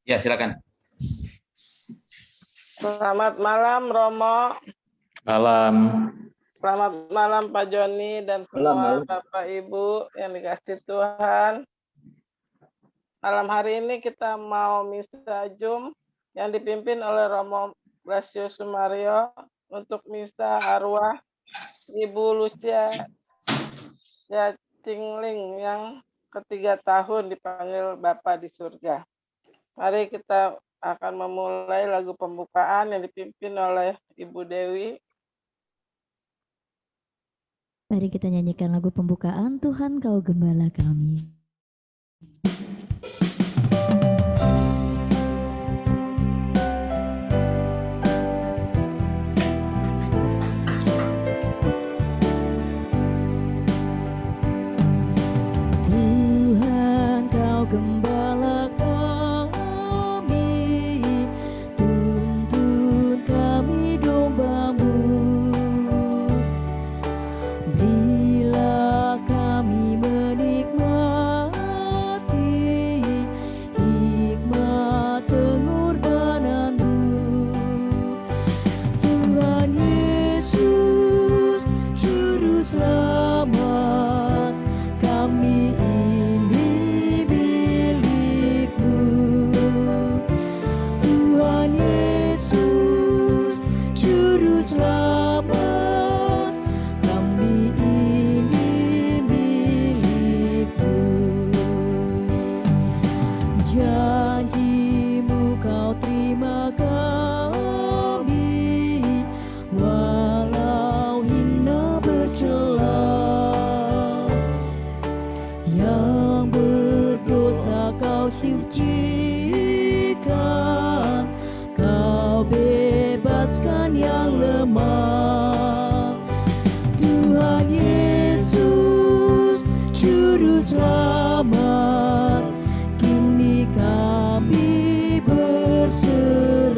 Ya, silakan. Selamat malam Romo. Malam. Selamat malam Pak Joni dan semua Bapak Ibu yang dikasih Tuhan. Malam hari ini kita mau misa Jum yang dipimpin oleh Romo Blasius Sumario untuk misa arwah Ibu Lucia Cingling yang ketiga tahun dipanggil Bapa di surga. Mari kita akan memulai lagu pembukaan yang dipimpin oleh Ibu Dewi. Mari kita nyanyikan lagu pembukaan, Tuhan Kau Gembala Kami. Tuhan Kau Gembala kami, tuntun kami domba-Mu. Bila kami menikmati hikmat pengorbanan-Mu, Tuhan Yesus Juru Selamat, kami ini milik-Mu. Tuhan Yesus Juru Selamat, kami ini milik-Mu. Janji-Mu Kau terima kami, walau hina bercela. Yang berdosa Kau sucikan, Kau bebaskan yang lemah. Tuhan Yesus Juru Selamat, kini kami berserah.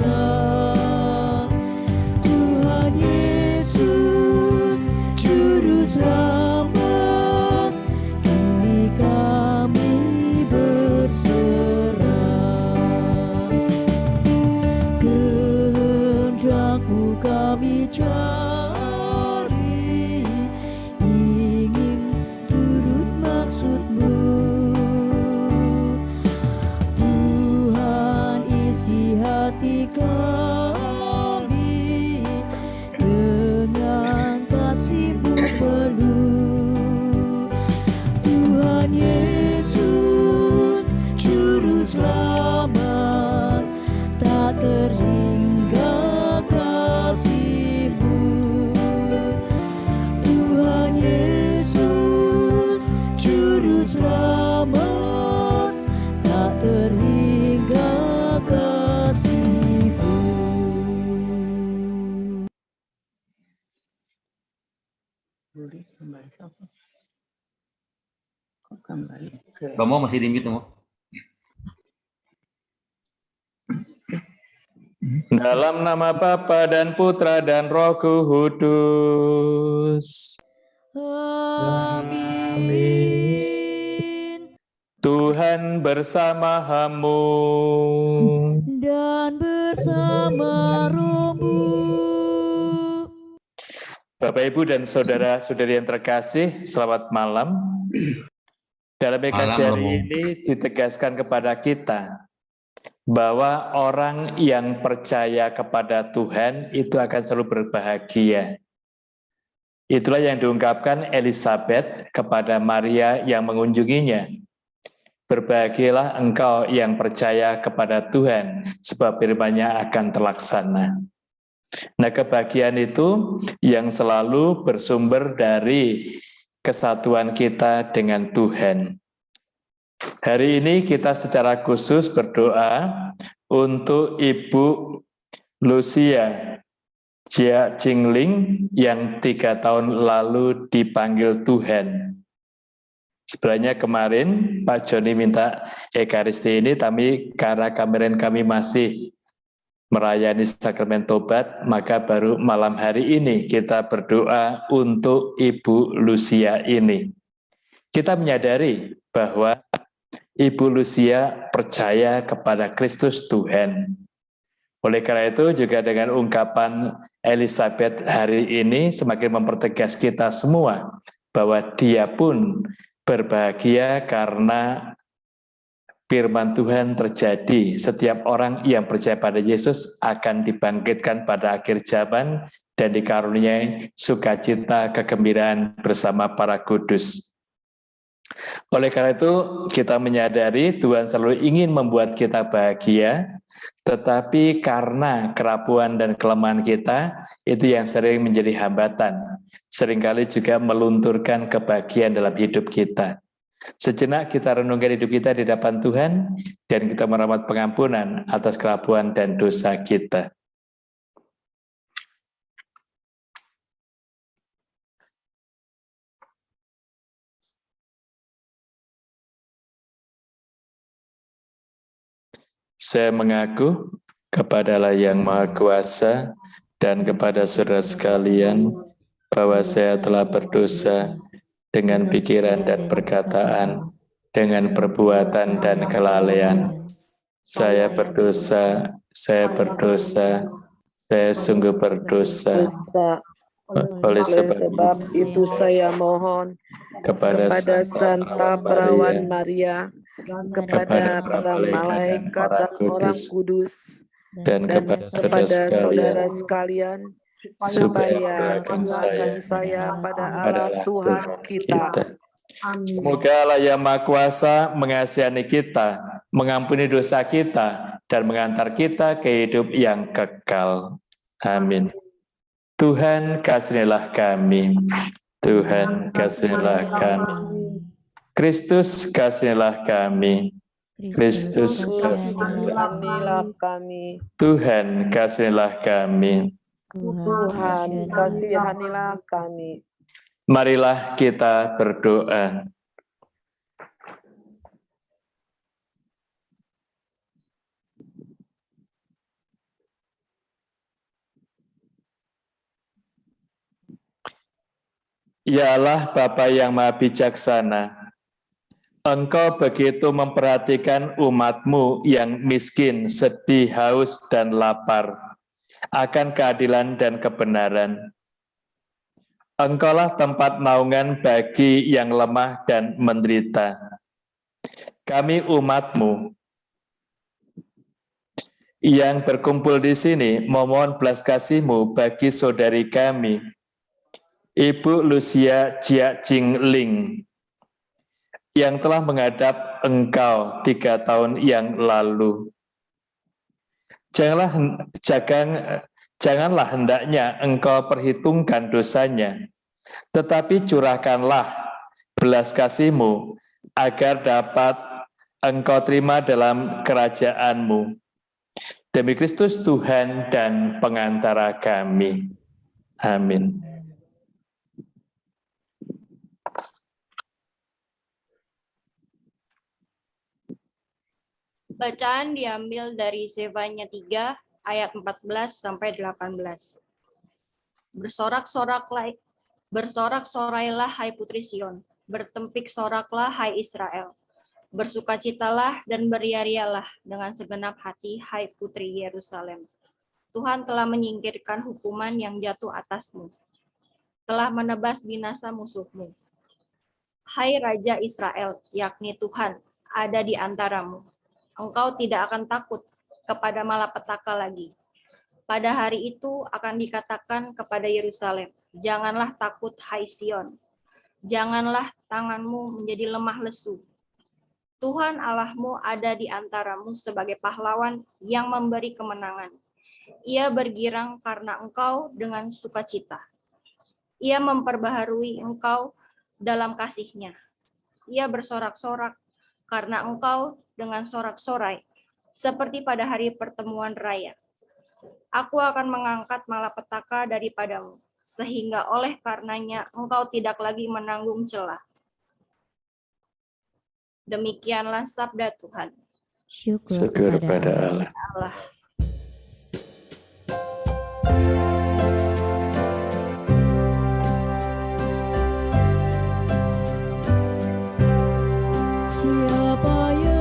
Tuhan Yesus Juru Selamat, kini kami berserah. Kehendak-Mu kami cari, ingin turut maksud-Mu. Tuhan isi hati kami dengan kasih-Mu penuh. Tuhan Yesus Juru Selamat, tak terhingga kasih-Mu. Tuhan Yesus Juru Selamat, tak terhingga kasih-Mu. Boleh kembali apa? Kok kembali ke Romo masih di mute, Romo. Dalam nama Bapa dan Putra dan Roh Kudus. Amin. Tuhan bersama-Mu. Dan bersama rohmu. Bapak, Ibu, dan saudara-saudari yang terkasih, selamat malam. Dalam Ekaristi Malam, hari Romo. ini ditegaskan kepada kita bahwa orang yang percaya kepada Tuhan itu akan selalu berbahagia. Itulah yang diungkapkan Elizabeth kepada Maria yang mengunjunginya. Berbahagialah engkau yang percaya kepada Tuhan, sebab firman-Nya akan terlaksana. Nah, kebahagiaan itu yang selalu bersumber dari kesatuan kita dengan Tuhan. Hari ini kita secara khusus berdoa untuk Ibu Lucia Cingling yang 3 tahun lalu dipanggil Tuhan. Sebenarnya kemarin Pak Joni minta Ekaristi ini, tapi karena kami masih merayani sakramen tobat, maka baru malam hari ini kita berdoa untuk Ibu Lucia ini. Kita menyadari bahwa Ibu Lucia percaya kepada Kristus Tuhan. Oleh karena itu juga dengan ungkapan Elizabeth hari ini semakin mempertegas kita semua bahwa dia pun berbahagia karena firman Tuhan terjadi. Setiap orang yang percaya pada Yesus akan dibangkitkan pada akhir zaman dan dikaruniai sukacita kegembiraan bersama para kudus. Oleh karena itu kita menyadari Tuhan selalu ingin membuat kita bahagia, tetapi karena kerapuan dan kelemahan kita, itu yang sering menjadi hambatan. Seringkali juga melunturkan kebahagiaan dalam hidup kita. Sejenak kita renungkan hidup kita di hadapan Tuhan, dan kita memohon pengampunan atas kerapuan dan dosa kita. Saya mengaku kepada Allah yang Maha Kuasa dan kepada saudara sekalian bahwa saya telah berdosa dengan pikiran dan perkataan, dengan perbuatan dan kelalaian. Saya berdosa, saya sungguh berdosa. Oleh sebab itu saya mohon kepada Santa Perawan Maria, kepada para malaikat dan orang kudus, dan kepada saudara sekalian, supaya doakan saya pada Allah Tuhan kita. Semoga Allah yang Maha Kuasa mengasihani kita, mengampuni dosa kita, dan mengantar kita ke hidup yang kekal. Amin. Tuhan kasihanilah kami. Tuhan kasihanilah kami. Kristus kasihanilah kami. Kristus kasihanilah kami. Tuhan kasihanilah kami. Tuhan kasihanilah kami. Marilah kita berdoa. Ya Allah Bapa yang Maha Bijaksana, Engkau begitu memperhatikan umat-Mu yang miskin, sedih, haus, dan lapar akan keadilan dan kebenaran. Engkaulah tempat naungan bagi yang lemah dan menderita. Kami umat-Mu yang berkumpul di sini memohon belas kasih-Mu bagi saudari kami, Ibu Lucia Chia Ching Ling, yang telah menghadap Engkau 3 tahun yang lalu. Janganlah hendaknya Engkau perhitungkan dosanya, tetapi curahkanlah belas kasih-Mu agar dapat Engkau terima dalam kerajaan-Mu. Demi Kristus Tuhan dan pengantara kami. Amin. Bacaan diambil dari Zefanya 3 ayat 14 sampai 18. Bersorak-sorailah hai putri Sion, bertempik soraklah hai Israel. Bersukacitalah dan beria-rialah dengan segenap hati hai putri Yerusalem. Tuhan telah menyingkirkan hukuman yang jatuh atasmu, telah menebas binasa musuhmu. Hai Raja Israel, yakni Tuhan, ada di antaramu. Engkau tidak akan takut kepada malapetaka lagi. Pada hari itu akan dikatakan kepada Yerusalem, janganlah takut hai Sion, janganlah tanganmu menjadi lemah lesu. Tuhan Allahmu ada di antaramu sebagai pahlawan yang memberi kemenangan. Ia bergirang karena engkau dengan sukacita. Ia memperbaharui engkau dalam kasih-Nya. Ia bersorak-sorak karena engkau dengan sorak-sorai, seperti pada hari pertemuan raya. Aku akan mengangkat malapetaka daripadamu, sehingga oleh karenanya engkau tidak lagi menanggung celah. Demikianlah sabda Tuhan. Syukur pada Allah. Siapa yang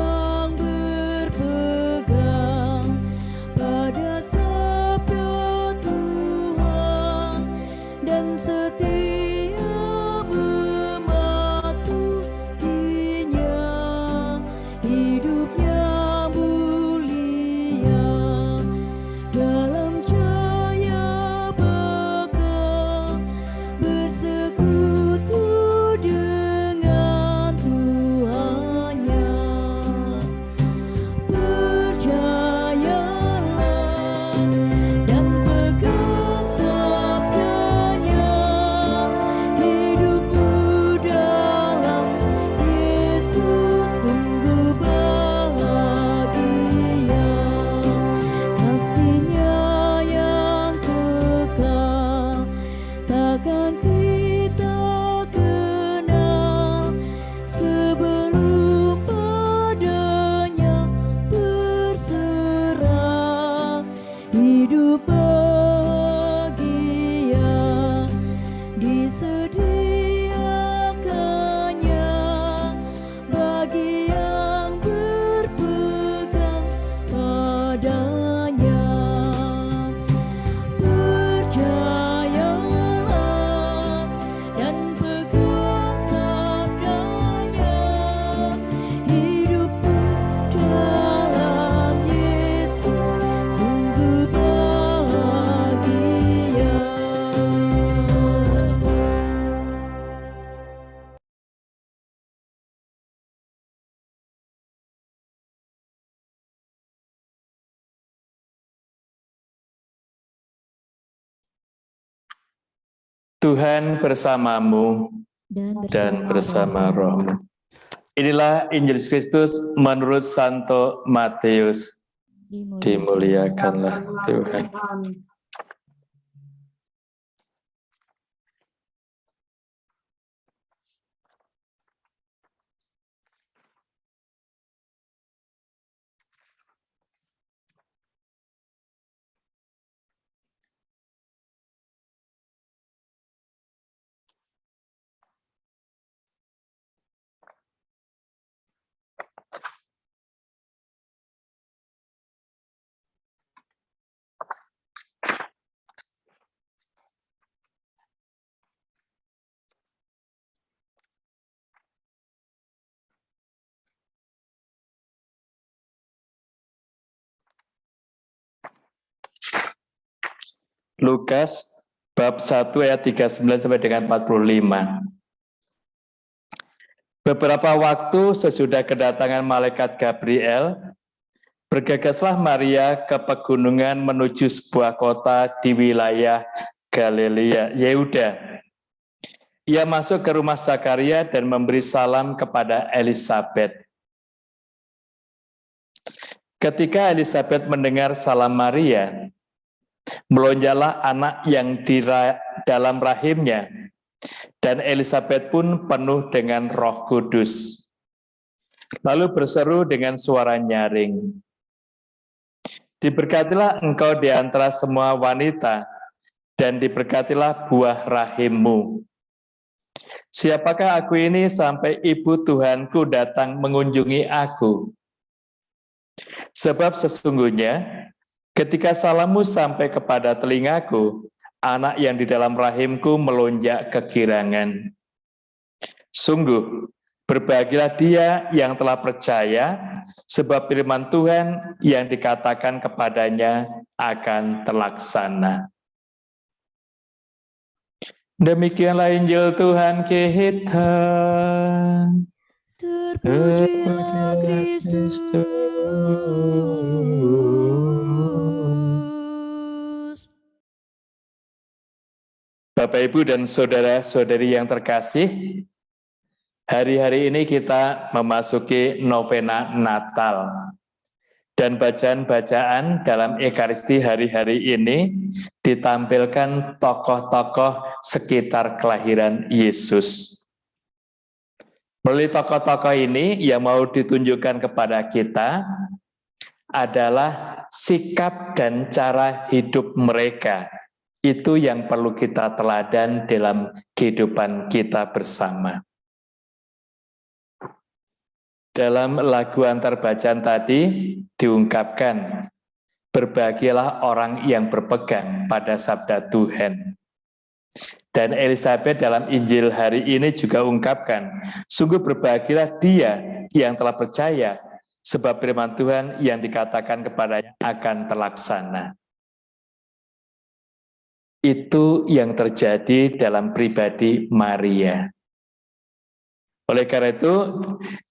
Tuhan bersamamu dan bersama rohmu. Inilah Injil Kristus menurut Santo Matius. Dimuliakanlah Tuhan. Lukas bab 1 ayat 39 sampai dengan 45. Beberapa waktu sesudah kedatangan malaikat Gabriel, bergegaslah Maria ke pegunungan menuju sebuah kota di wilayah Galilea, Yehuda. Ia masuk ke rumah Zakaria dan memberi salam kepada Elisabet. Ketika Elisabet mendengar salam Maria, melonjaklah anak yang di dalam rahimnya, dan Elisabet pun penuh dengan Roh Kudus. Lalu berseru dengan suara nyaring, "Diberkatilah engkau di antara semua wanita, dan diberkatilah buah rahimmu. Siapakah aku ini sampai ibu Tuhanku datang mengunjungi aku? Sebab sesungguhnya ketika salammu sampai kepada telingaku, anak yang di dalam rahimku melonjak kegirangan. Sungguh, berbahagialah dia yang telah percaya, sebab firman Tuhan yang dikatakan kepadanya akan terlaksana." Demikianlah Injil Tuhan kita. Terpujilah Kristus. Bapak, Ibu, dan saudara-saudari yang terkasih, hari-hari ini kita memasuki novena Natal. Dan bacaan-bacaan dalam Ekaristi hari-hari ini ditampilkan tokoh-tokoh sekitar kelahiran Yesus. Melalui tokoh-tokoh ini yang mau ditunjukkan kepada kita adalah sikap dan cara hidup mereka. Itu yang perlu kita teladan dalam kehidupan kita bersama. Dalam lagu antar bacaan tadi diungkapkan, berbahagialah orang yang berpegang pada sabda Tuhan. Dan Elisabet dalam Injil hari ini juga ungkapkan, sungguh berbahagialah dia yang telah percaya, sebab firman Tuhan yang dikatakan kepadanya akan terlaksana. Itu yang terjadi dalam pribadi Maria. Oleh karena itu,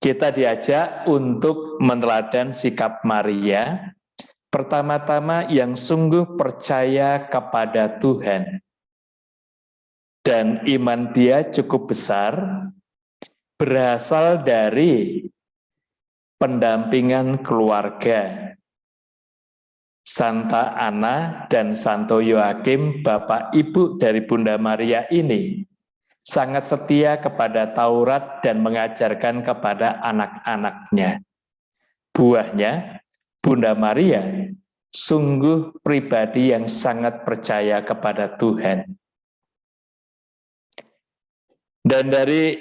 kita diajak untuk meneladan sikap Maria, pertama-tama yang sungguh percaya kepada Tuhan. Dan iman dia cukup besar, berasal dari pendampingan keluarga. Santa Ana dan Santo Yoakim, Bapak Ibu dari Bunda Maria ini, sangat setia kepada Taurat dan mengajarkan kepada anak-anaknya. Buahnya, Bunda Maria sungguh pribadi yang sangat percaya kepada Tuhan. Dan dari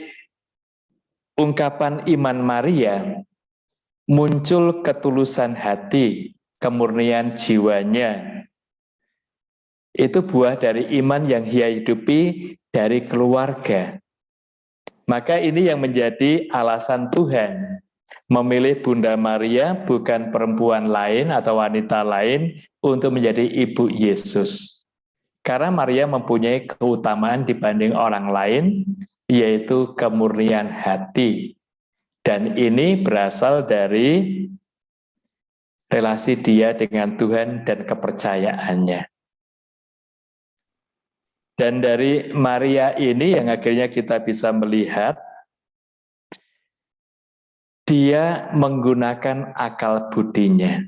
ungkapan iman Maria, muncul ketulusan hati, kemurnian jiwanya. Itu buah dari iman yang ia hidupi dari keluarga. Maka ini yang menjadi alasan Tuhan memilih Bunda Maria, bukan perempuan lain atau wanita lain, untuk menjadi ibu Yesus. Karena Maria mempunyai keutamaan dibanding orang lain, yaitu kemurnian hati. Dan ini berasal dari relasi dia dengan Tuhan dan kepercayaannya. Dan dari Maria ini yang akhirnya kita bisa melihat dia menggunakan akal budinya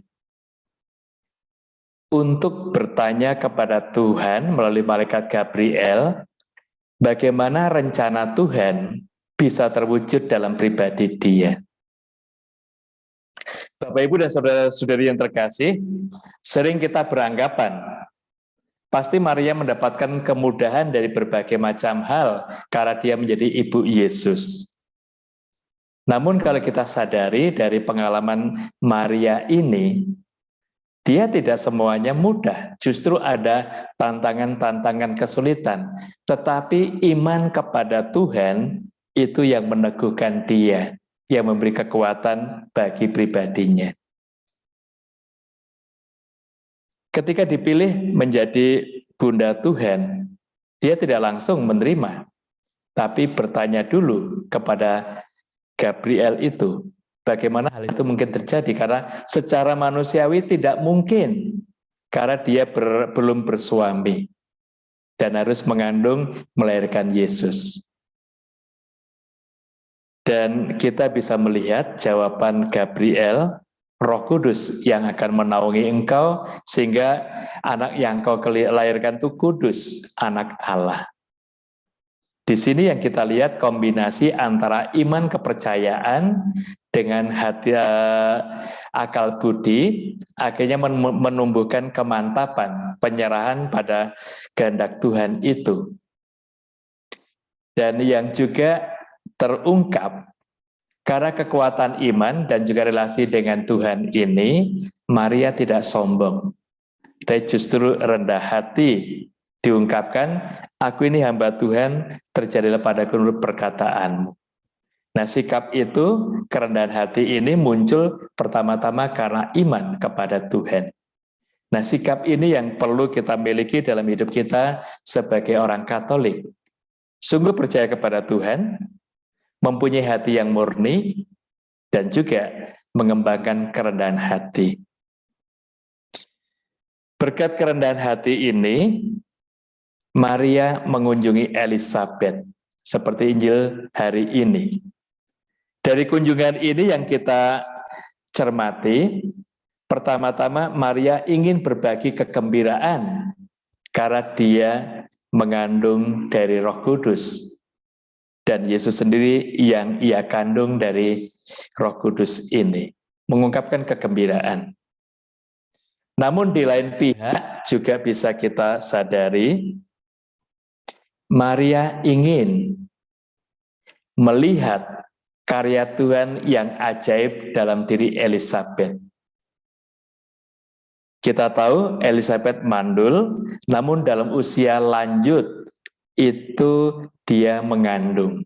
untuk bertanya kepada Tuhan melalui malaikat Gabriel, bagaimana rencana Tuhan bisa terwujud dalam pribadi dia. Bapak, Ibu, dan saudara-saudari yang terkasih, sering kita beranggapan, pasti Maria mendapatkan kemudahan dari berbagai macam hal karena dia menjadi ibu Yesus. Namun kalau kita sadari dari pengalaman Maria ini, dia tidak semuanya mudah, justru ada tantangan-tantangan kesulitan. Tetapi iman kepada Tuhan itu yang meneguhkan dia, yang memberi kekuatan bagi pribadinya. Ketika dipilih menjadi Bunda Tuhan, dia tidak langsung menerima, tapi bertanya dulu kepada Gabriel itu, bagaimana hal itu mungkin terjadi, karena secara manusiawi tidak mungkin, karena dia belum bersuami dan harus mengandung melahirkan Yesus. Dan kita bisa melihat jawaban Gabriel, Roh Kudus yang akan menaungi engkau, sehingga anak yang kau lahirkan itu kudus, anak Allah. Di sini yang kita lihat kombinasi antara iman kepercayaan dengan hati akal budi, akhirnya menumbuhkan kemantapan, penyerahan pada kehendak Tuhan itu. Dan yang juga terungkap karena kekuatan iman dan juga relasi dengan Tuhan ini, Maria tidak sombong, tapi justru rendah hati. Diungkapkan, aku ini hamba Tuhan, terjadilah padaku menurut perkataanmu. Nah, sikap itu, kerendahan hati ini muncul pertama-tama karena iman kepada Tuhan. Nah, sikap ini yang perlu kita miliki dalam hidup kita sebagai orang Katolik. Sungguh percaya kepada Tuhan, mempunyai hati yang murni, dan juga mengembangkan kerendahan hati. Berkat kerendahan hati ini, Maria mengunjungi Elisabet, seperti Injil hari ini. Dari kunjungan ini yang kita cermati, pertama-tama Maria ingin berbagi kegembiraan, karena dia mengandung dari Roh Kudus. Dan Yesus sendiri yang ia kandung dari Roh Kudus ini, mengungkapkan kegembiraan. Namun di lain pihak juga bisa kita sadari, Maria ingin melihat karya Tuhan yang ajaib dalam diri Elisabet. Kita tahu Elisabet mandul, namun dalam usia lanjut itu dia mengandung.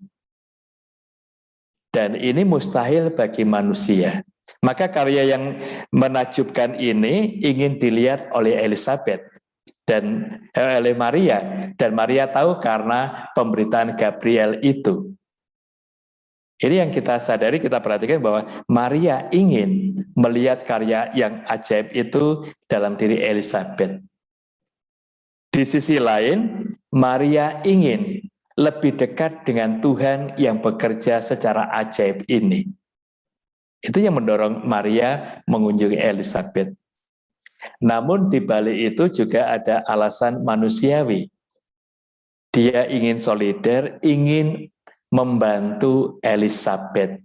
Dan ini mustahil bagi manusia. Maka karya yang menakjubkan ini ingin dilihat oleh Elisabet dan oleh Maria. Dan Maria tahu karena pemberitaan Gabriel itu. Ini yang kita sadari, kita perhatikan bahwa Maria ingin melihat karya yang ajaib itu dalam diri Elisabet. Di sisi lain, Maria ingin lebih dekat dengan Tuhan yang bekerja secara ajaib ini. Itu yang mendorong Maria mengunjungi Elisabet. Namun di balik itu juga ada alasan manusiawi. Dia ingin solider, ingin membantu Elisabet.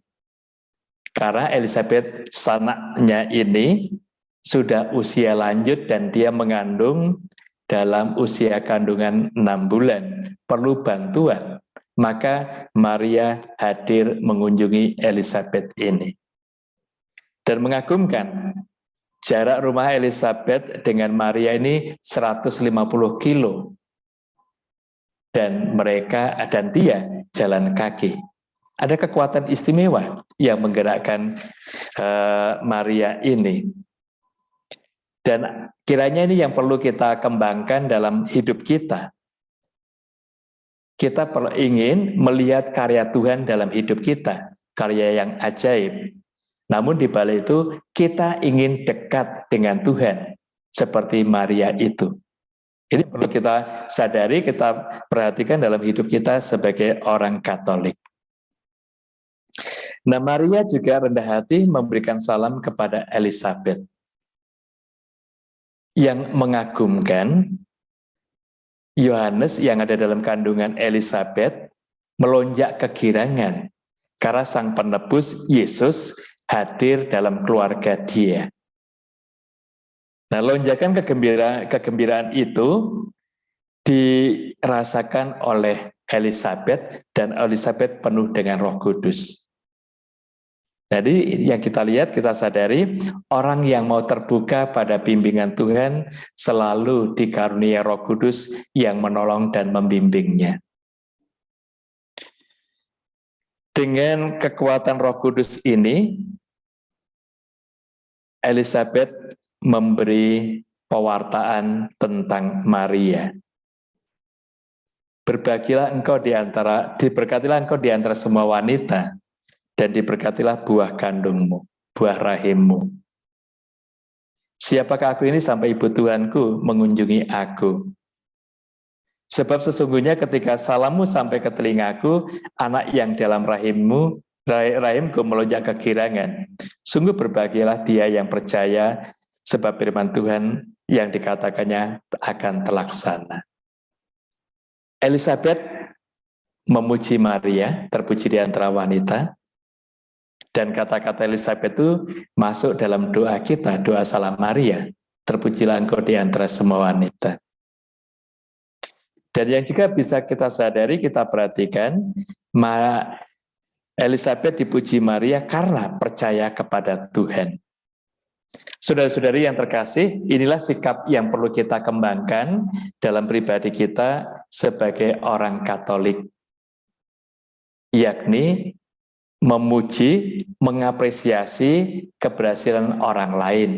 Karena Elisabet sanaknya ini sudah usia lanjut dan dia mengandung dalam usia kandungan 6 bulan, perlu bantuan. Maka Maria hadir mengunjungi Elisabet ini. Dan mengagumkan, jarak rumah Elisabet dengan Maria ini 150 kilo. Dan mereka dan dia jalan kaki. Ada kekuatan istimewa yang menggerakkan Maria ini. Dan kiranya ini yang perlu kita kembangkan dalam hidup kita. Kita perlu ingin melihat karya Tuhan dalam hidup kita, karya yang ajaib. Namun di balik itu kita ingin dekat dengan Tuhan seperti Maria itu. Ini perlu kita sadari, kita perhatikan dalam hidup kita sebagai orang Katolik. Nah, Maria juga rendah hati memberikan salam kepada Elizabeth. Yang mengagumkan, Yohanes yang ada dalam kandungan Elizabeth melonjak kegirangan karena Sang Penebus Yesus hadir dalam keluarga dia. Nah, lonjakan kegembiraan itu dirasakan oleh Elizabeth, dan Elizabeth penuh dengan Roh Kudus. Jadi yang kita lihat, kita sadari, orang yang mau terbuka pada bimbingan Tuhan selalu dikarunia Roh Kudus yang menolong dan membimbingnya. Dengan kekuatan Roh Kudus ini, Elizabeth memberi pewartaan tentang Maria. Diberkatilah engkau di antara semua wanita, dan diberkatilah buah kandungmu, buah rahimmu. Siapakah aku ini sampai ibu Tuhanku mengunjungi aku? Sebab sesungguhnya ketika salammu sampai ke telingaku, anak yang dalam rahimku melonjak kegirangan. Sungguh berbahagialah dia yang percaya, sebab firman Tuhan yang dikatakannya akan terlaksana. Elizabeth memuji Maria, terpuji di antara wanita. Dan kata-kata Elizabeth itu masuk dalam doa kita, doa salam Maria. Terpujilah engkau di antara semua wanita. Dan yang juga bisa kita sadari, kita perhatikan, Elizabeth dipuji Maria karena percaya kepada Tuhan. Saudara-saudari yang terkasih, inilah sikap yang perlu kita kembangkan dalam pribadi kita sebagai orang Katolik. Yakni memuji, mengapresiasi keberhasilan orang lain.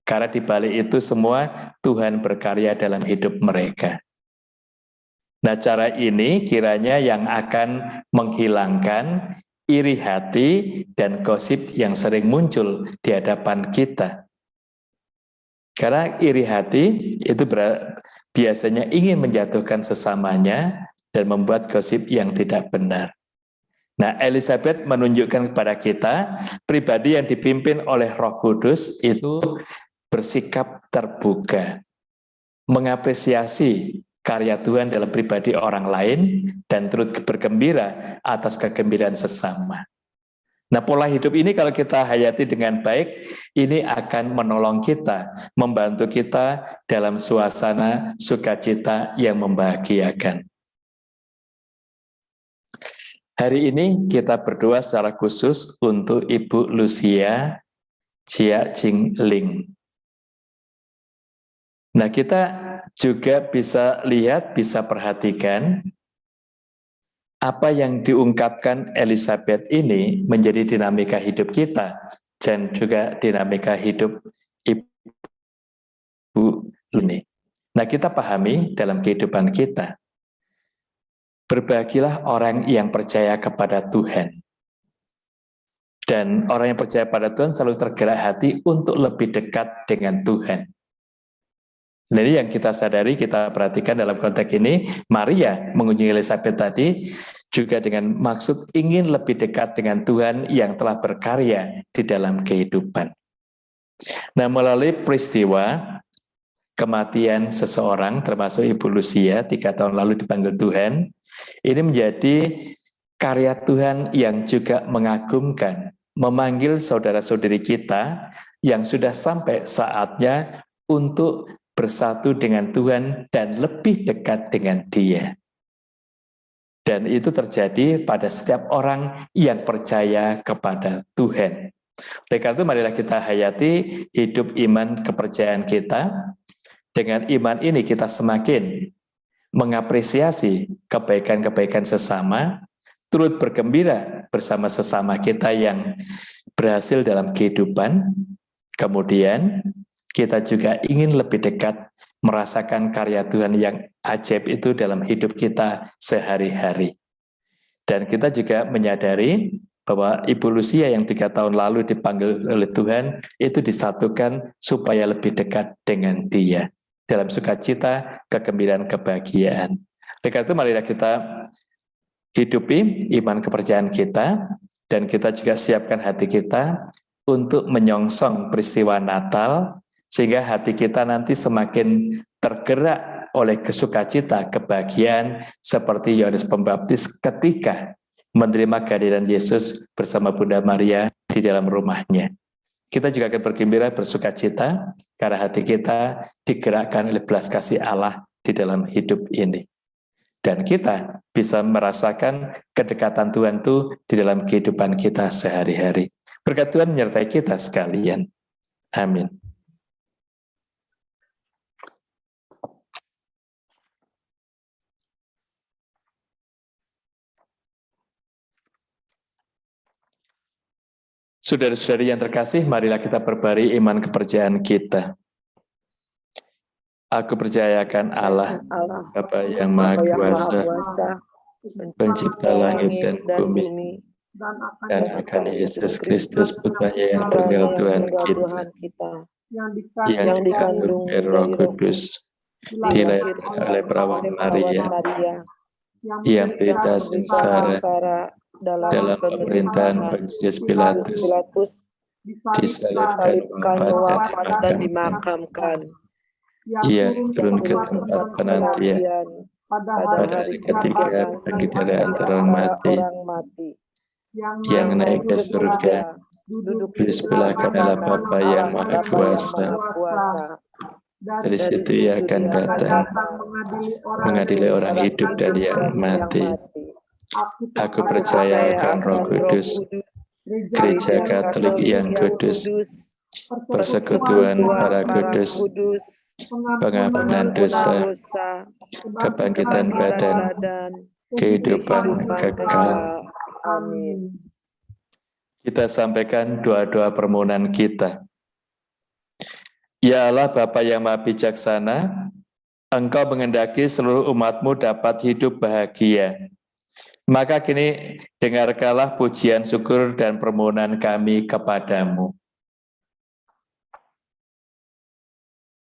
Karena di balik itu semua Tuhan berkarya dalam hidup mereka. Nah, cara ini kiranya yang akan menghilangkan iri hati dan gosip yang sering muncul di hadapan kita. Karena iri hati itu biasanya ingin menjatuhkan sesamanya dan membuat gosip yang tidak benar. Nah, Elizabeth menunjukkan kepada kita, pribadi yang dipimpin oleh Roh Kudus itu bersikap terbuka, mengapresiasi karya Tuhan dalam pribadi orang lain, dan turut bergembira atas kegembiraan sesama. Nah, pola hidup ini kalau kita hayati dengan baik, ini akan menolong kita, membantu kita dalam suasana sukacita yang membahagiakan. Hari ini kita berdoa secara khusus untuk Ibu Lucia Chia Ching Ling. Nah, kita juga bisa lihat, bisa perhatikan apa yang diungkapkan Elizabeth ini menjadi dinamika hidup kita dan juga dinamika hidup Ibu ini. Nah, kita pahami dalam kehidupan kita. Berbahagialah orang yang percaya kepada Tuhan. Dan orang yang percaya pada Tuhan selalu tergerak hati untuk lebih dekat dengan Tuhan. Jadi yang kita sadari, kita perhatikan dalam konteks ini, Maria mengunjungi Elizabeth tadi juga dengan maksud ingin lebih dekat dengan Tuhan yang telah berkarya di dalam kehidupan. Nah, melalui peristiwa kematian seseorang, termasuk Ibu Lucia, 3 tahun lalu dipanggil Tuhan, ini menjadi karya Tuhan yang juga mengagumkan, memanggil saudara-saudari kita yang sudah sampai saatnya untuk bersatu dengan Tuhan dan lebih dekat dengan Dia. Dan itu terjadi pada setiap orang yang percaya kepada Tuhan. Oleh karena itu, marilah kita hayati hidup iman kepercayaan kita. Dengan iman ini kita semakin mengapresiasi kebaikan-kebaikan sesama, turut bergembira bersama sesama kita yang berhasil dalam kehidupan. Kemudian kita juga ingin lebih dekat merasakan karya Tuhan yang ajaib itu dalam hidup kita sehari-hari. Dan kita juga menyadari bahwa Ibu Lucia yang 3 tahun lalu dipanggil oleh Tuhan itu disatukan supaya lebih dekat dengan Dia. dalam sukacita, kegembiraan, kebahagiaan. Oleh karena itu marilah kita hidupi iman kepercayaan kita, dan kita juga siapkan hati kita untuk menyongsong peristiwa Natal, sehingga hati kita nanti semakin tergerak oleh kesukacita, kebahagiaan, seperti Yohanes Pembaptis ketika menerima kehadiran Yesus bersama Bunda Maria di dalam rumahnya. Kita juga akan bergembira, bersukacita, karena hati kita digerakkan oleh belas kasih Allah di dalam hidup ini. Dan kita bisa merasakan kedekatan Tuhan itu di dalam kehidupan kita sehari-hari. Berkat Tuhan menyertai kita sekalian. Amin. Saudara-saudari yang terkasih, marilah kita perbarui iman kepercayaan kita. Aku percayakan Allah, Bapa yang Maha Kuasa, pencipta langit dan bumi, dan akan Yesus Kristus, Putranya yang tunggal Tuhan kita, yang dikandung dari Roh Kudus, dilahirkan oleh perawan Maria, yang beda sengsara dalam pemerintahan Pontius Pilatus, disalibkan, wafat, dan dimakamkan. Ia turun ke tempat penantian pada hari ketiga bagi dari antara orang mati, yang naik ke surga, duduk di sebelah kanan Bapa yang Maha Kuasa. Dari situ Ia akan datang mengadili orang hidup dan yang mati. Aku percaya akan Roh Kudus, Gereja Katolik yang kudus, persekutuan para kudus, pengampunan dosa, kebangkitan badan, kehidupan kekal. Amin. Kita sampaikan doa-doa permohonan kita. Ya Allah Bapa yang Maha Bijaksana, Engkau menghendaki seluruh umat-Mu dapat hidup bahagia. Maka kini dengarkanlah pujian syukur dan permohonan kami kepadamu.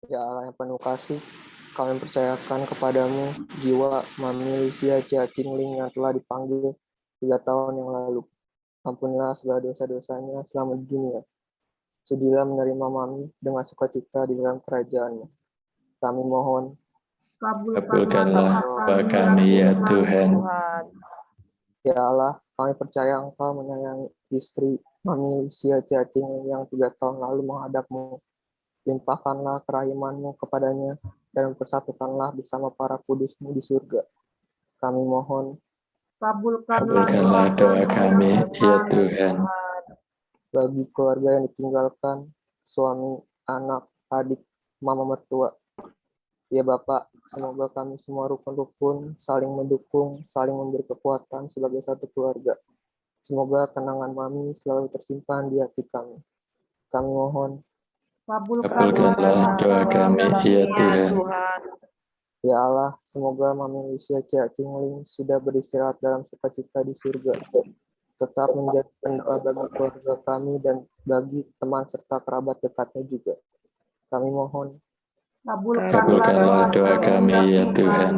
Ya Allah yang penuh kasih, kami percayakan kepadamu jiwa Mami Lucia Cingling yang telah dipanggil 3 tahun yang lalu. Ampunilah segala dosa-dosanya selama di dunia. Sudilah menerima Mami dengan sukacita di dalam kerajaan-Mu. Kami mohon, kabulkanlah doa kami ya Tuhan. Ya Allah, kami percaya Engkau menyayangi istri Mami Lucia Cingling yang 3 tahun lalu menghadap-Mu. Limpahkanlah kerahiman-Mu kepadanya dan persatukanlah bersama para kudus-Mu di surga. Kami mohon, kabulkanlah doa kami, ya Tuhan. bagi keluarga yang ditinggalkan, suami, anak, adik, mama mertua. Ya Bapak, semoga kami semua rukun-rukun, saling mendukung, saling memberi kekuatan sebagai satu keluarga. Semoga kenangan Mami selalu tersimpan di hati kami. Kami mohon, kabulkanlah doa kami, ya Tuhan. ya Allah, semoga Mami Lucia Cingling sudah beristirahat dalam sukacita di surga. Tetap menjadi pendoa bagi keluarga kami dan bagi teman serta kerabat dekatnya juga. Kami mohon, kabulkanlah doa kami, ya Tuhan.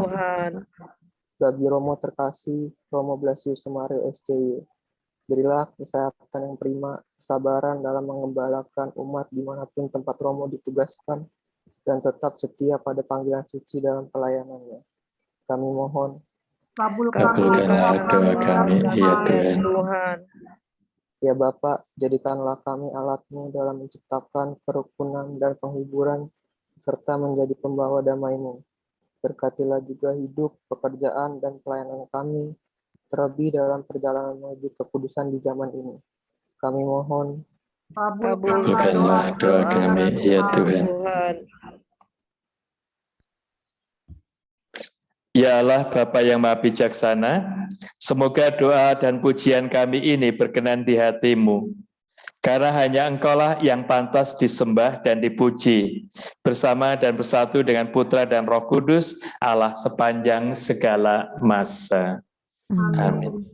bagi Romo terkasih, Romo Blasius Sumario SCY, berilah kesehatan yang prima, kesabaran dalam mengembalakan umat dimanapun tempat Romo ditugaskan, dan tetap setia pada panggilan suci dalam pelayanannya. Kami mohon, kabulkanlah doa kami, ya Tuhan. ya Bapak, jadikanlah kami alat-Mu dalam menciptakan kerukunan dan penghiburan, serta menjadi pembawa damai-Mu. Berkatilah juga hidup, pekerjaan, dan pelayanan kami, terlebih dalam perjalanan menuju kekudusan di zaman ini. Kami mohon, kabulkanlah doa kami, ya Tuhan. Ya Allah Bapa yang Maha Bijaksana, semoga doa dan pujian kami ini berkenan di hati-Mu. Karena hanya Engkaulah yang pantas disembah dan dipuji, bersama dan bersatu dengan Putra dan Roh Kudus, Allah sepanjang segala masa. Amin.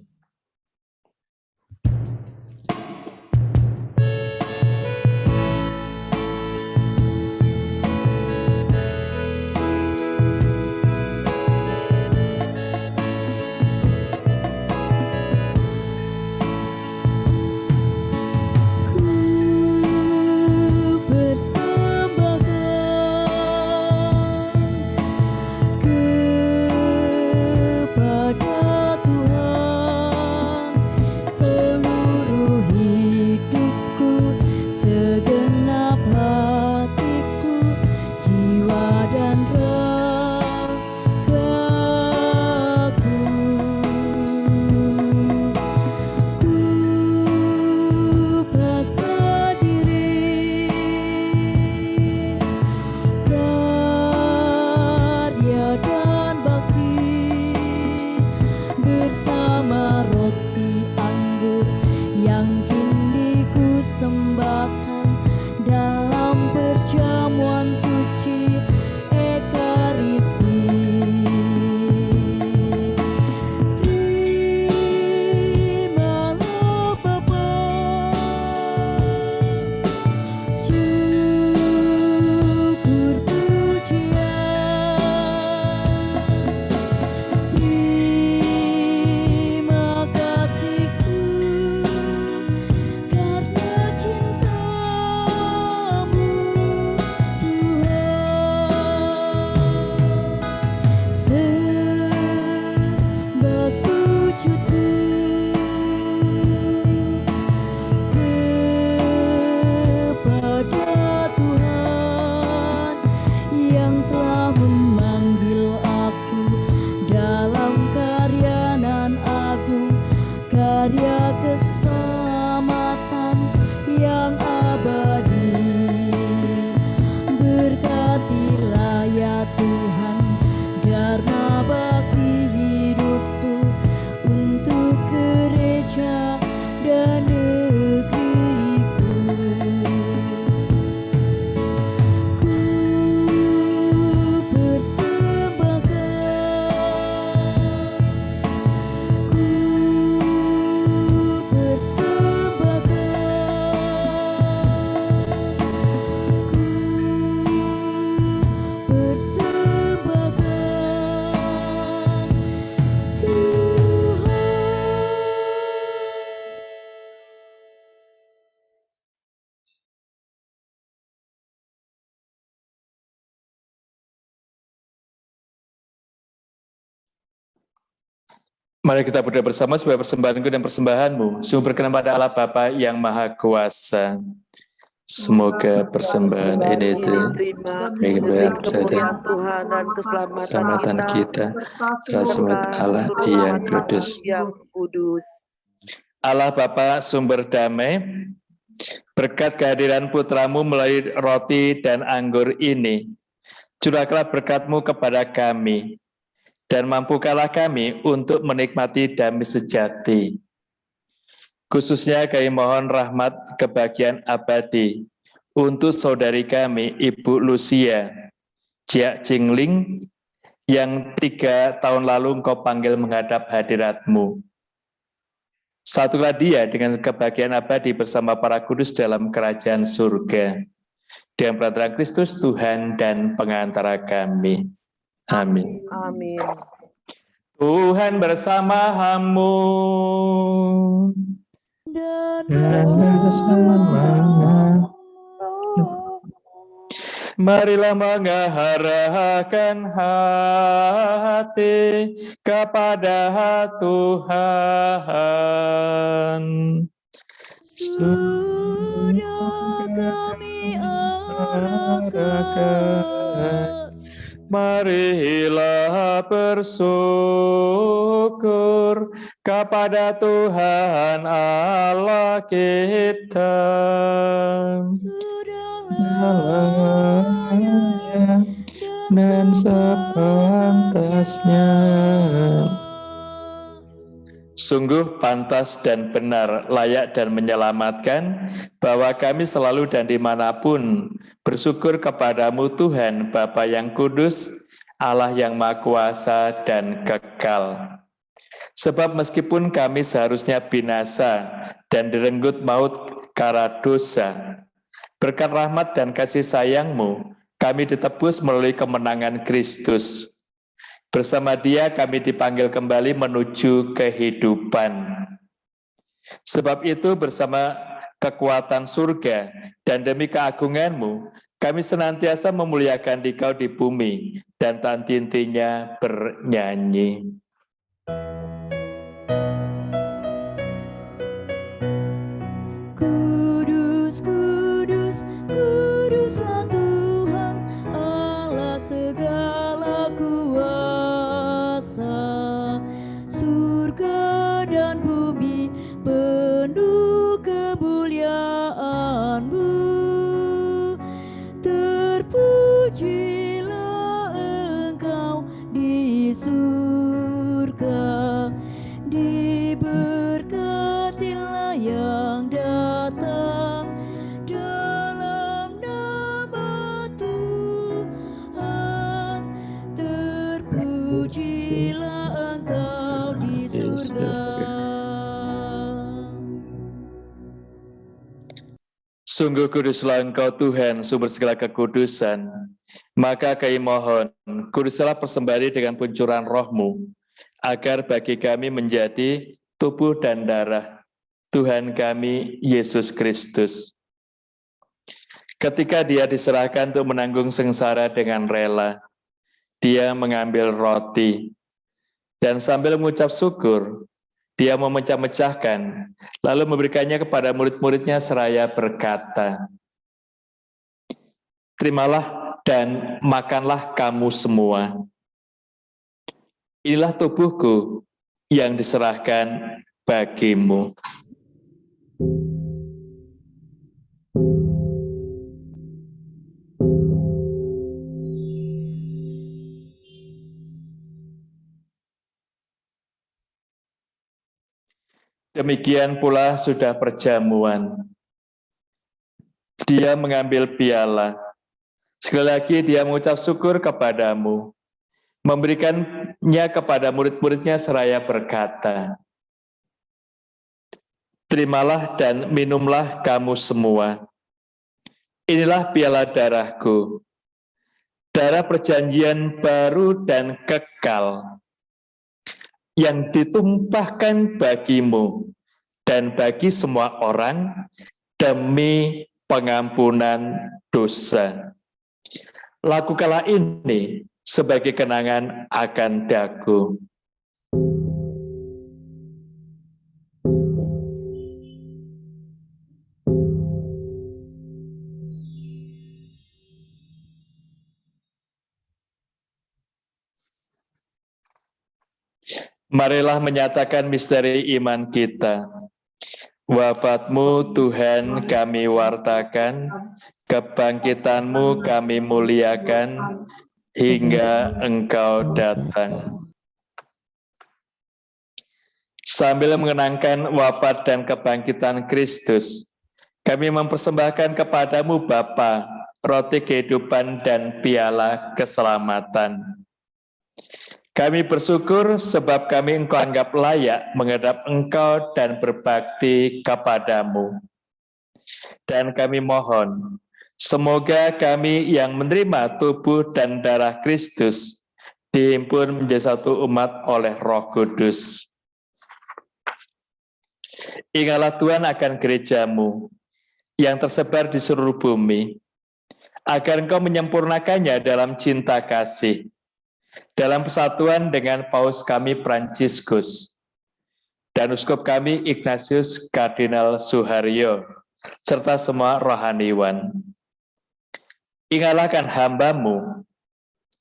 Mari kita berdoa bersama supaya persembahanku dan persembahanmu sungguh berkenan pada Allah Bapa yang Maha Kuasa. Semoga persembahan ini diterima demi kemuliaan Tuhan dan keselamatan kita, serta Allah yang kudus. yang kudus. Allah Bapa sumber damai, berkat kehadiran putramu melalui roti dan anggur ini, curahkanlah berkat-Mu kepada kami, dan mampukanlah kami untuk menikmati damai sejati. Khususnya kami mohon rahmat kebahagiaan abadi untuk saudari kami, Ibu Lucia Jia Jingling, yang 3 tahun lalu Engkau panggil menghadap hadirat-Mu. Satulah dia dengan kebahagiaan abadi bersama para kudus dalam kerajaan surga. Dengan perantara Kristus Tuhan dan pengantara kami. Amin. Amin. Tuhan bersama-Mu. Dan bersama-Mu. Marilah mengarahkan hati kepada Tuhan. sudah kami arahkan, Marilah bersyukur kepada Tuhan Allah kita. sudahlah Dan sepantasnya. Sungguh pantas dan benar, layak dan menyelamatkan, bahwa kami selalu dan dimanapun bersyukur kepadamu Tuhan, Bapa yang kudus, Allah yang Maha Kuasa dan kekal. Sebab meskipun kami seharusnya binasa dan direnggut maut karena dosa, berkat rahmat dan kasih sayang-Mu, kami ditebus melalui kemenangan Kristus. Bersama Dia kami dipanggil kembali menuju kehidupan. Sebab itu bersama kekuatan surga dan demi keagungan-Mu, kami senantiasa memuliakan Dikau di bumi dan tak henti-hentinya bernyanyi. Kudus, kudus, kuduslah Tuhan Allah segala kuasa. Surga dan bumi penuh kemuliaan-Mu. Terpujilah Engkau di surga, diberkatilah yang datang dalam nama Tuhan. Terpujilah Engkau di surga. Sungguh kuduslah Engkau Tuhan, sumber segala kekudusan. Maka kami mohon, kuduslah persembahan dengan pencurahan Roh-Mu, agar bagi kami menjadi tubuh dan darah Tuhan kami, Yesus Kristus. Ketika Dia diserahkan untuk menanggung sengsara dengan rela, Dia mengambil roti, dan sambil mengucap syukur, Dia memecah-mecahkan, lalu memberikannya kepada murid-muridnya seraya berkata, "Terimalah dan makanlah kamu semua. Inilah tubuhku yang diserahkan bagimu." Demikian pula sudah perjamuan. Dia mengambil piala. Sekali lagi Dia mengucap syukur kepadamu, memberikannya kepada murid-muridnya seraya berkata, "Terimalah dan minumlah kamu semua. Inilah piala darahku, darah perjanjian baru dan kekal, yang ditumpahkan bagimu dan bagi semua orang demi pengampunan dosa. Lakukanlah ini sebagai kenangan akan daku." Marilah menyatakan misteri iman kita. Wafat-Mu Tuhan kami wartakan, kebangkitan-Mu kami muliakan, hingga Engkau datang. Sambil mengenangkan wafat dan kebangkitan Kristus, kami mempersembahkan kepadamu Bapa, roti kehidupan dan piala keselamatan. Kami bersyukur sebab kami Engkau anggap layak menghadap Engkau dan berbakti kepadamu. Dan kami mohon, semoga kami yang menerima tubuh dan darah Kristus dihimpun menjadi satu umat oleh Roh Kudus. Ingatlah Tuhan akan gereja-Mu yang tersebar di seluruh bumi, agar Engkau menyempurnakannya dalam cinta kasih, dalam persatuan dengan Paus kami Fransiskus, dan Uskup kami Ignatius Kardinal Suharyo, serta semua rohaniwan. Ingatlah kan hamba-Mu,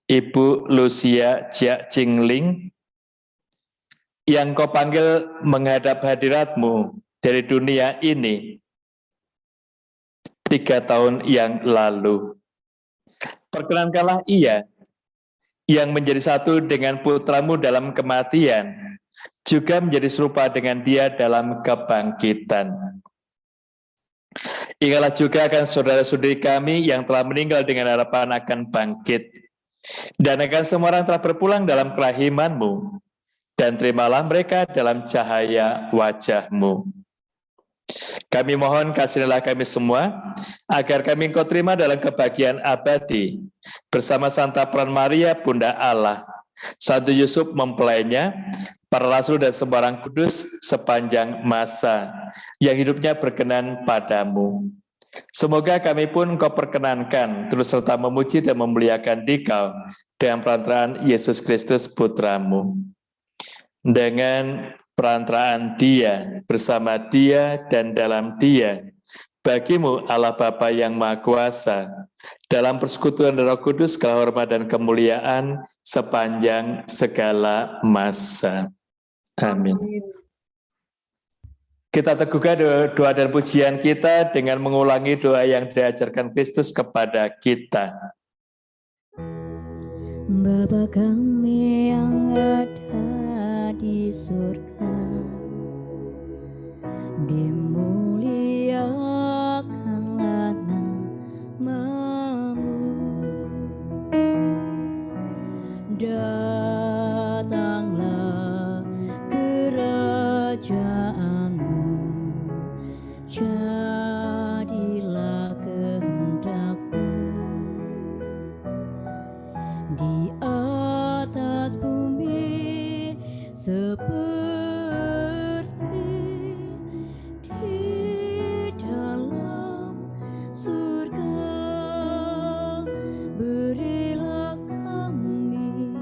Ibu Lucia Jia Jingling, yang Kau panggil menghadap hadirat-Mu dari dunia ini 3 tahun yang lalu. Perkenankanlah ia yang menjadi satu dengan putra-Mu dalam kematian, juga menjadi serupa dengan Dia dalam kebangkitan. Ingatlah juga akan saudara-saudari kami yang telah meninggal dengan harapan akan bangkit, dan akan semua orang telah berpulang dalam kerahiman-Mu, dan terimalah mereka dalam cahaya wajah-Mu. Kami mohon kasihanilah kami semua, agar kami Engkau terima dalam kebahagiaan abadi, bersama Santa Peran Maria, Bunda Allah, Santo Yusuf mempelainya, para rasul dan semua orang kudus sepanjang masa, yang hidupnya berkenan padamu. Semoga kami pun Engkau perkenankan, terus serta memuji dan memuliakan Dikau, dengan perantaraan Yesus Kristus Putra-Mu. Dengan perantaraan Dia, bersama Dia dan dalam Dia, bagi-Mu Allah Bapa yang Maha Kuasa, dalam persekutuan Roh Kudus, segala hormat dan kemuliaan sepanjang segala masa. Amin. Kita teguhkan doa dan pujian kita dengan mengulangi doa yang diajarkan Kristus kepada kita. Bapa kami yang ada di surga, dimuliakanlah nama-Mu, datanglah kerajaan-Mu, jadilah kehendak-Mu di atas bumi seperti di dalam surga. Berilah kami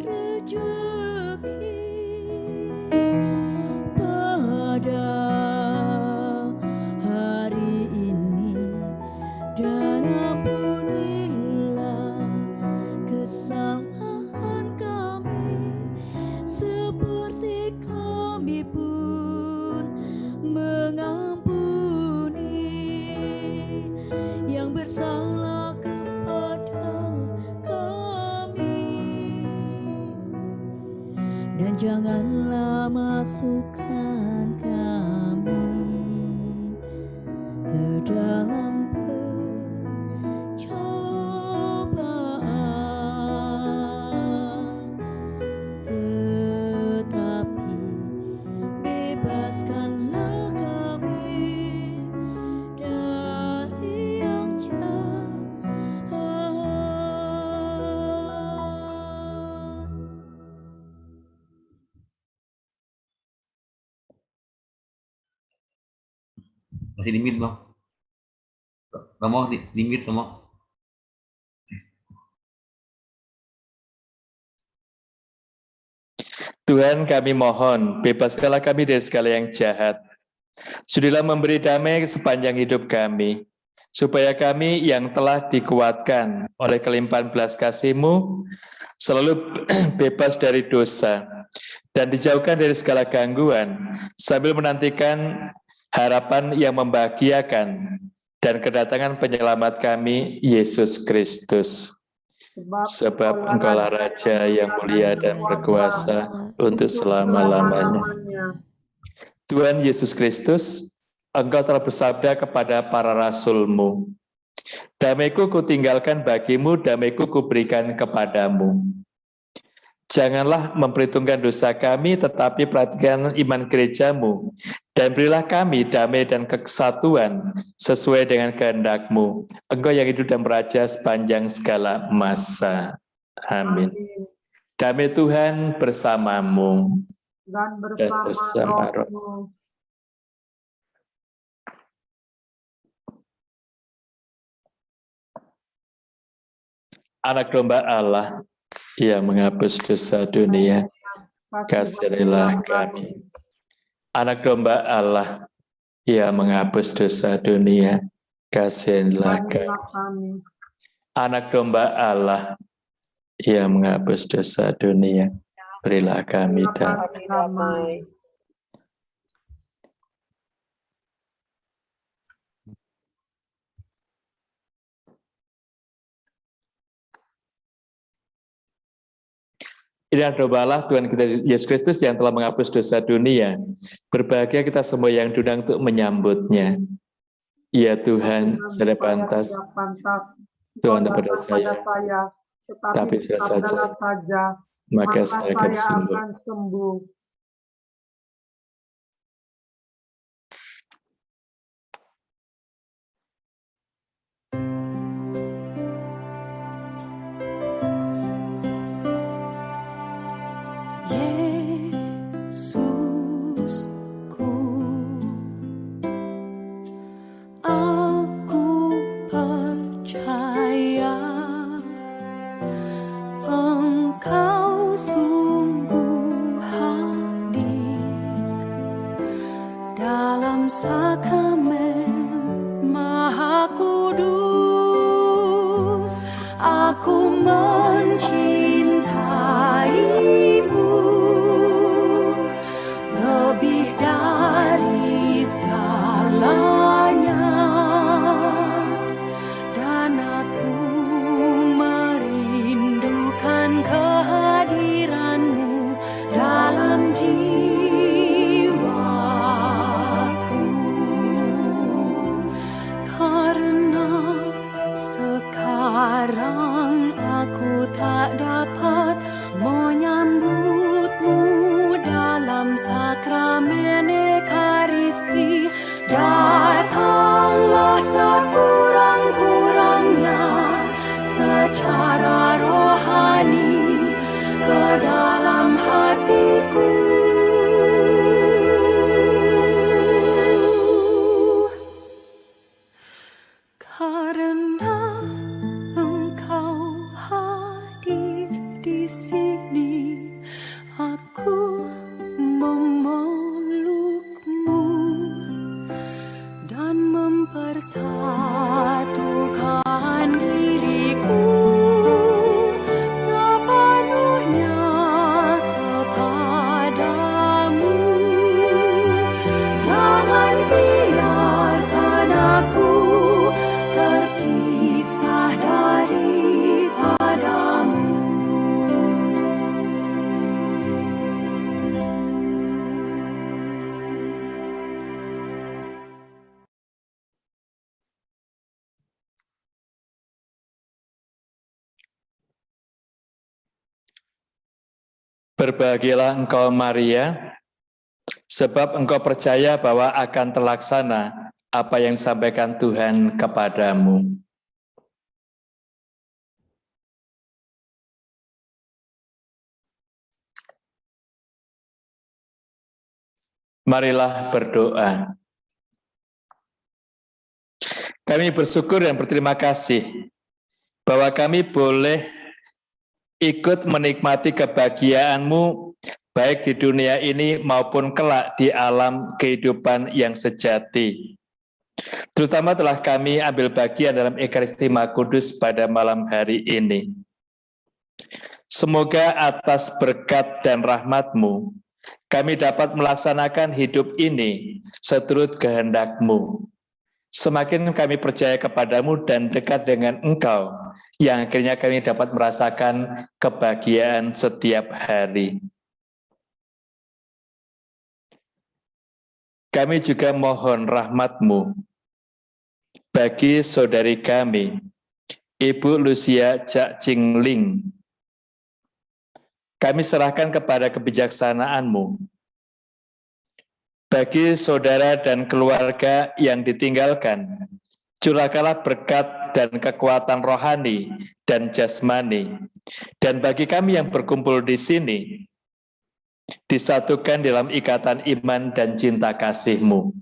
rezeki pada hari ini, dan ampunilah kesalahan kami seperti kami pun mengampuni yang bersalah kepada kami, dan janganlah masukkan kami ke dalam pencobaan, tetapi bebaskanlah kami dari yang jahat. Masih di mute, Bang. Gak mau di mute, gak mau. Tuhan, kami mohon, bebaskanlah kami dari segala yang jahat. Sudilah memberi damai sepanjang hidup kami, supaya kami yang telah dikuatkan oleh kelimpahan belas kasih-Mu selalu bebas dari dosa dan dijauhkan dari segala gangguan sambil menantikan harapan yang membahagiakan dan kedatangan penyelamat kami, Yesus Kristus. Sebab Engkaulah Raja yang mulia dan berkuasa untuk selama-lamanya. Tuhan Yesus Kristus, Engkau telah bersabda kepada para rasul-Mu, damai-Ku kutinggalkan bagimu, damai-Ku kuberikan kepadamu. Janganlah memperhitungkan dosa kami, tetapi perhatikan iman gereja-Mu, dan berilah kami damai dan kesatuan sesuai dengan kehendak-Mu. Engkau yang hidup dan beraja sepanjang segala masa. Amin. Damai Tuhan bersamamu Dan bersama roh. Anak domba Allah yang menghapus dosa dunia, kasihanilah kami. Anak domba Allah yang menghapus dosa dunia, kasihanilah kami. Anak domba Allah yang menghapus dosa dunia, berilah kami damai. Ini adalah Allah Tuhan kita Yesus Kristus yang telah menghapus dosa dunia. Berbahagia kita semua yang diundang untuk menyambutnya. Ya Tuhan, saya pantas Tuhan kepada saya, tapi sudah saja, maka saya akan sembuh. Berbahagialah engkau Maria, sebab engkau percaya bahwa akan terlaksana apa yang disampaikan Tuhan kepadamu. Marilah berdoa. Kami bersyukur dan berterima kasih bahwa kami boleh ikut menikmati kebahagiaan-Mu baik di dunia ini maupun kelak di alam kehidupan yang sejati. Terutama telah kami ambil bagian dalam Ekaristi Maha Kudus pada malam hari ini. Semoga atas berkat dan rahmat-Mu, kami dapat melaksanakan hidup ini seturut kehendak-Mu. Semakin kami percaya kepadamu dan dekat dengan Engkau, yang akhirnya kami dapat merasakan kebahagiaan setiap hari. Kami juga mohon rahmat-Mu bagi saudari kami, Ibu Lucia Cak Ching Ling. Kami serahkan kepada kebijaksanaan-Mu. Bagi saudara dan keluarga yang ditinggalkan, curahkanlah berkat dan kekuatan rohani dan jasmani. Dan bagi kami yang berkumpul di sini, disatukan dalam ikatan iman dan cinta kasih-Mu,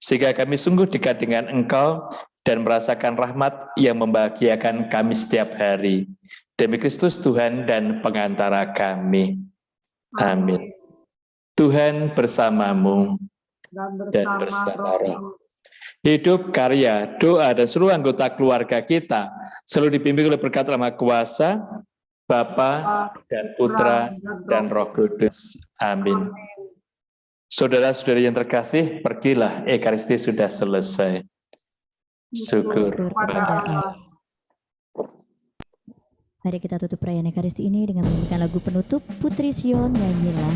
sehingga kami sungguh dekat dengan Engkau dan merasakan rahmat yang membahagiakan kami setiap hari. Demi Kristus Tuhan dan pengantara kami. Amin. Tuhan bersamamu dan bersama roh. Hidup, karya, doa, dan seluruh anggota keluarga kita selalu dibimbing oleh berkat Maha Kuasa, Bapa dan Putra dan Roh Kudus. Amin. Saudara-saudari yang terkasih, pergilah, Ekaristi sudah selesai. Syukur kepada Allah. Mari kita tutup perayaan Ekaristi ini dengan menyanyikan lagu penutup Putri Sion Nyanyilah.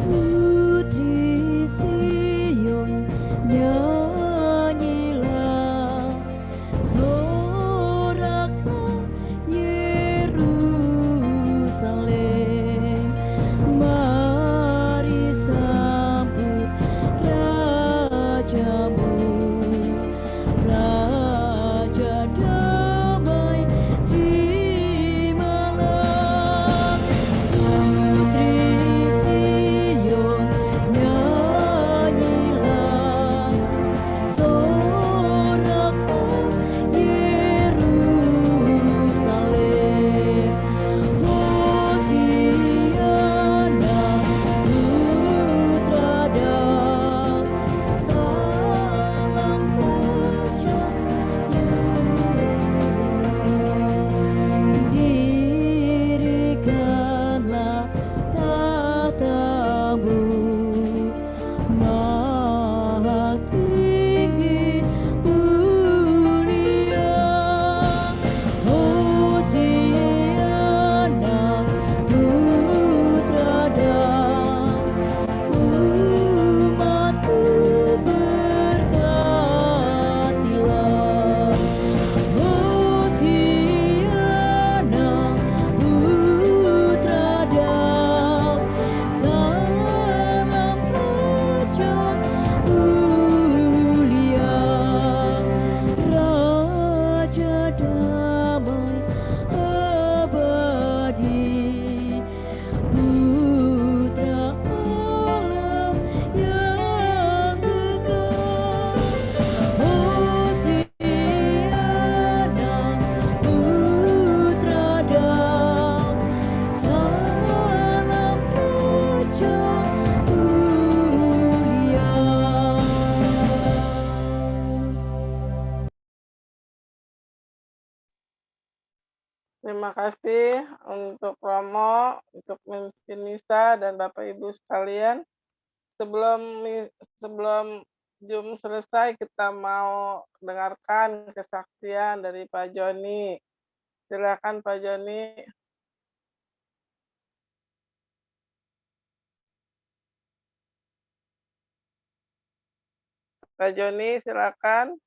Putri Sion nyanyilah, soraklah Yerusalem, mari sambut Rajamu, Raja damai, terimalah. Putri Sion nyanyilah, soraklah Yerusalem, Hosiana putra Daud, salam percaya. Dirikanlah tatamu, maha tinggi mulia. Hosiana putra Daud, umatku berkatilah. Hosiana putra Daud, salam raja mulia, Raja damai abadi, Putra Allah yang kekal. Hosiana putra Daud, salam raja mulia. Terima kasih untuk Romo, untuk Mimpin Misa dan Bapak Ibu sekalian. Sebelum Jum selesai, kita mau dengarkan kesaksian dari Pak Joni. Silakan Pak Joni. Pak Joni, silakan.